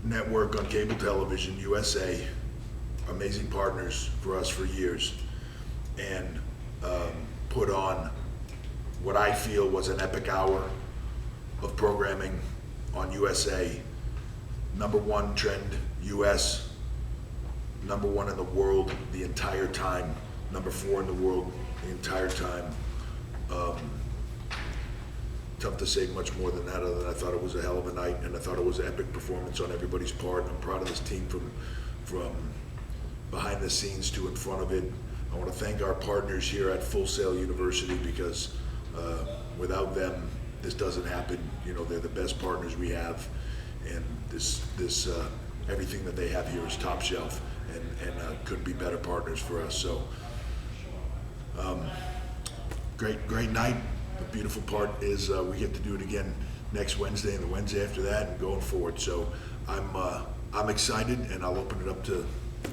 Network on cable television, USA, amazing partners for us for years, and put on what I feel was an epic hour of programming on USA. #1 trend US, #1 in the world the entire time, #4 in the world the entire time. Tough to say much more than that, other than I thought it was a hell of a night, and I thought it was an epic performance on everybody's part. I'm proud of this team from behind the scenes to in front of it. I want to thank our partners here at Full Sail University, because without them, this doesn't happen. You know, they're the best partners we have, and this everything that they have here is top shelf, and couldn't be better partners for us. So, great night. The beautiful part is we get to do it again next Wednesday and the Wednesday after that, and going forward. So I'm excited, and I'll open it up to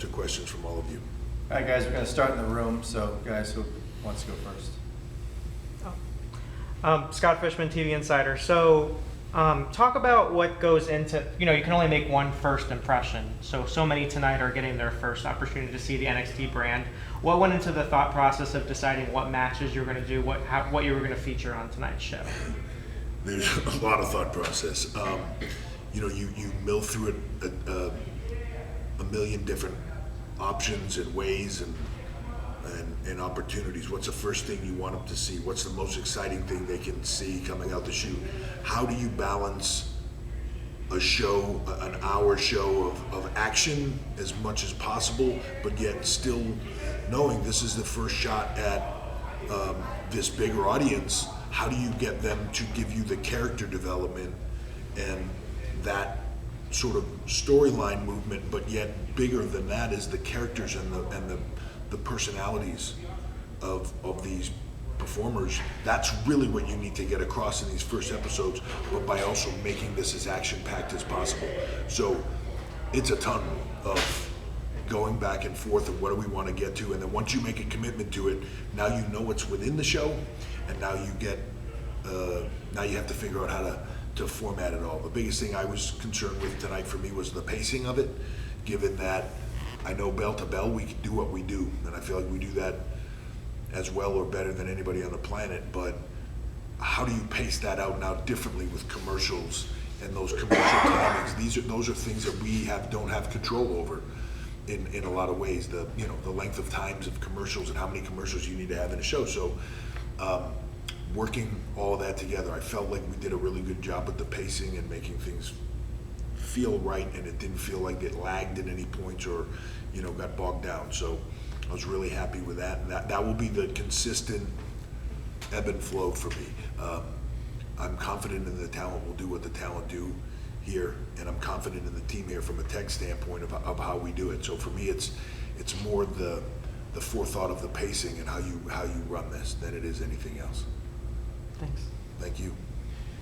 questions from all of you. All right, guys, we're going to start in the room. So, guys, who wants to go first? Scott Fishman, TV Insider. So, talk about what goes into, you can only make one first impression. So many tonight are getting their first opportunity to see the NXT brand. What went into the thought process of deciding what matches you were going to do, what you were going to feature on tonight's show? There's a lot of thought process. You mill through it a million different options and ways and opportunities. What's the first thing you want them to see? What's the most exciting thing they can see coming out the chute? How do you balance a show, an hour show of action as much as possible, but yet still knowing this is the first shot at this bigger audience? How do you get them to give you the character development and that sort of storyline movement, but yet bigger than that is the characters and the personalities of these performers? That's really what you need to get across in these first episodes, but by also making this as action-packed as possible. So it's a ton of going back and forth of what do we want to get to, and then once you make a commitment to it, now you know what's within the show, and now you get now you have to figure out how to format it all. The biggest thing I was concerned with tonight for me was the pacing of it, given that I know bell to bell we can do what we do, and I feel like we do that as well or better than anybody on the planet, but how do you pace that out now differently with commercials and those commercial timings? Those are things that we don't have control over in a lot of ways. The length of times of commercials and how many commercials you need to have in a show. So working all of that together, I felt like we did a really good job with the pacing and making things feel right, and it didn't feel like it lagged at any points or got bogged down. So I was really happy with that, and that will be the consistent ebb and flow for me. I'm confident in the talent will do what the talent do here, and I'm confident in the team here from a tech standpoint of how we do it. So for me, it's more the forethought of the pacing and how you run this than it is anything else. Thanks. Thank you.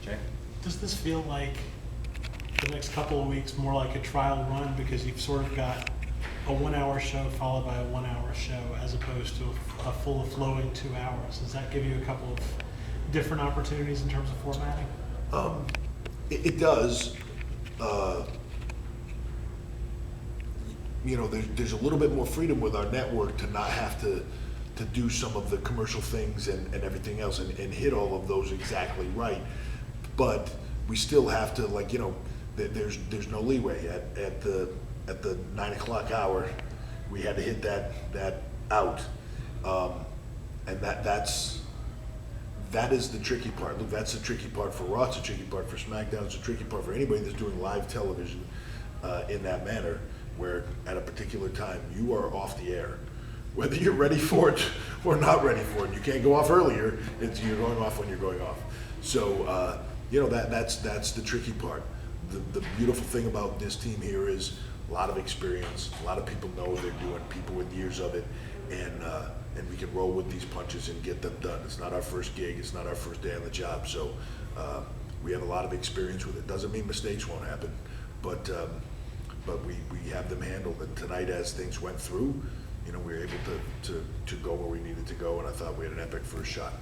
Jay? Does this feel like the next couple of weeks more like a trial run, because you've sort of got a 1 hour show followed by a 1 hour show as opposed to a full flowing 2 hours? Does that give you a couple of different opportunities in terms of formatting? It does. There's a little bit more freedom with our network to not have to do some of the commercial things and everything else and hit all of those exactly right. But we still have to, there's no leeway at the 9 o'clock hour. We had to hit that out, and that is the tricky part. Look, that's the tricky part for Raw. It's a tricky part for SmackDown. It's a tricky part for anybody that's doing live television in that manner, where at a particular time you are off the air, whether you're ready for it or not ready for it. You can't go off earlier. You're going off when you're going off. So that's the tricky part. The beautiful thing about this team here is a lot of experience. A lot of people know what they're doing. People with years of it, and we can roll with these punches and get them done. It's not our first gig. It's not our first day on the job. So we have a lot of experience with it. Doesn't mean mistakes won't happen, but we have them handled. And tonight, as things went through, we were able to go where we needed to go, and I thought we had an epic first shot.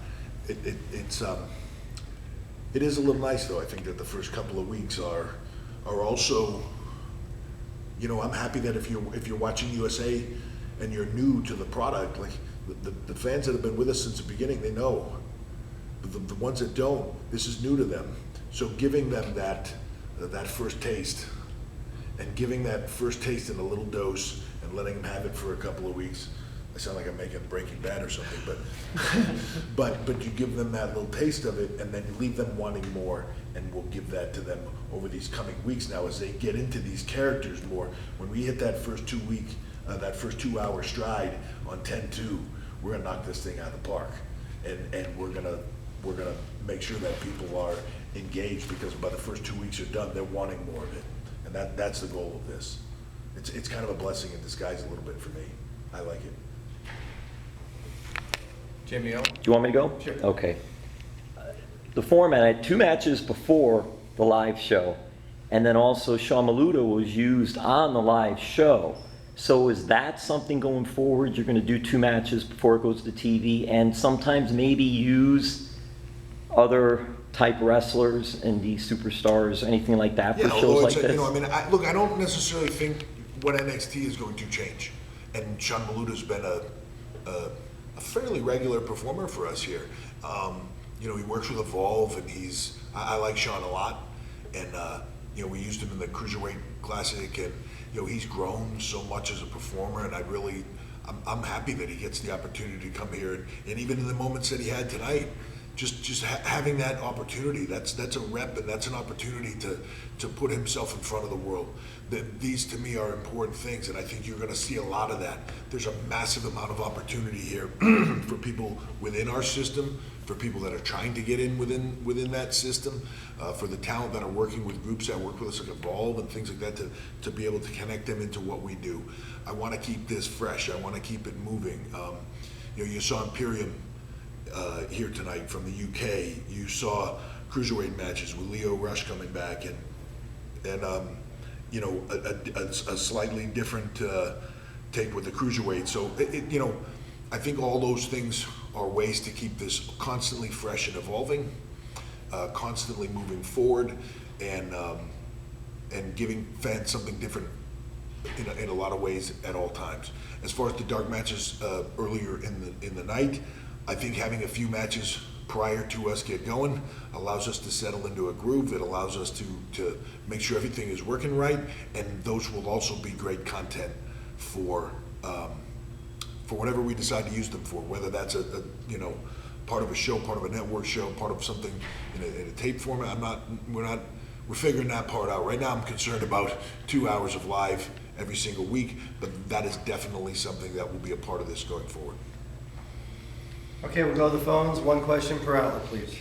It is a little nice, though. I think that the first couple of weeks are also you know, I'm happy that if you're watching USA and you're new to the product, like the fans that have been with us since the beginning, they know. But the ones that don't, this is new to them. So giving them that first taste, and giving that first taste in a little dose, and letting them have it for a couple of weeks. I sound like I'm making Breaking Bad or something, but but you give them that little taste of it, and then you leave them wanting more, and we'll give that to them over these coming weeks now as they get into these characters more. When we hit that first 2 week, that first 2 hour stride on 10-2, we're gonna knock this thing out of the park, and we're gonna make sure that people are engaged, because by the first 2 weeks are done, they're wanting more of it, and that's the goal of this. It's kind of a blessing in disguise a little bit for me. I like it. Jimmy O? Do you want me to go? Sure. Okay. The format, I had 2 matches before the live show, and then also Sean Maluda was used on the live show. So is that something going forward? You're going to do 2 matches before it goes to TV, and sometimes maybe use other type wrestlers and these superstars, anything like that for shows like this? You know, I mean, I don't necessarily think what NXT is going to change. And Sean Maluda's been a fairly regular performer for us here. You know, he works with Evolve, and I like Sean a lot. And, you know, we used him in the Cruiserweight Classic, and, you know, he's grown so much as a performer, and I'm happy that he gets the opportunity to come here. And even in the moments that he had tonight, just having that opportunity, that's a rep, and that's an opportunity to put himself in front of the world. These to me are important things, and I think you're going to see a lot of that. There's a massive amount of opportunity here for people within our system, for people that are trying to get in within that system, for the talent that are working with groups that work with us like Evolve and things like that, to be able to connect them into what we do. I want to keep this fresh. I want to keep it moving. You know, you saw Imperium here tonight from the UK. You saw cruiserweight matches with Leo Rush coming back, and you know, a slightly different take with the cruiserweight. So you know, I think all those things are ways to keep this constantly fresh and evolving, constantly moving forward, and giving fans something different in a lot of ways at all times. As far as the dark matches earlier in the night, I think having a few matches prior to us get going allows us to settle into a groove. It allows us to make sure everything is working right, and those will also be great content for whatever we decide to use them for, whether that's a you know, part of a show, part of a network show, part of something in a tape format. We're figuring that part out. Right now I'm concerned about 2 hours of live every single week, but that is definitely something that will be a part of this going forward. Okay, we'll go to the phones. 1 question per outlet, please.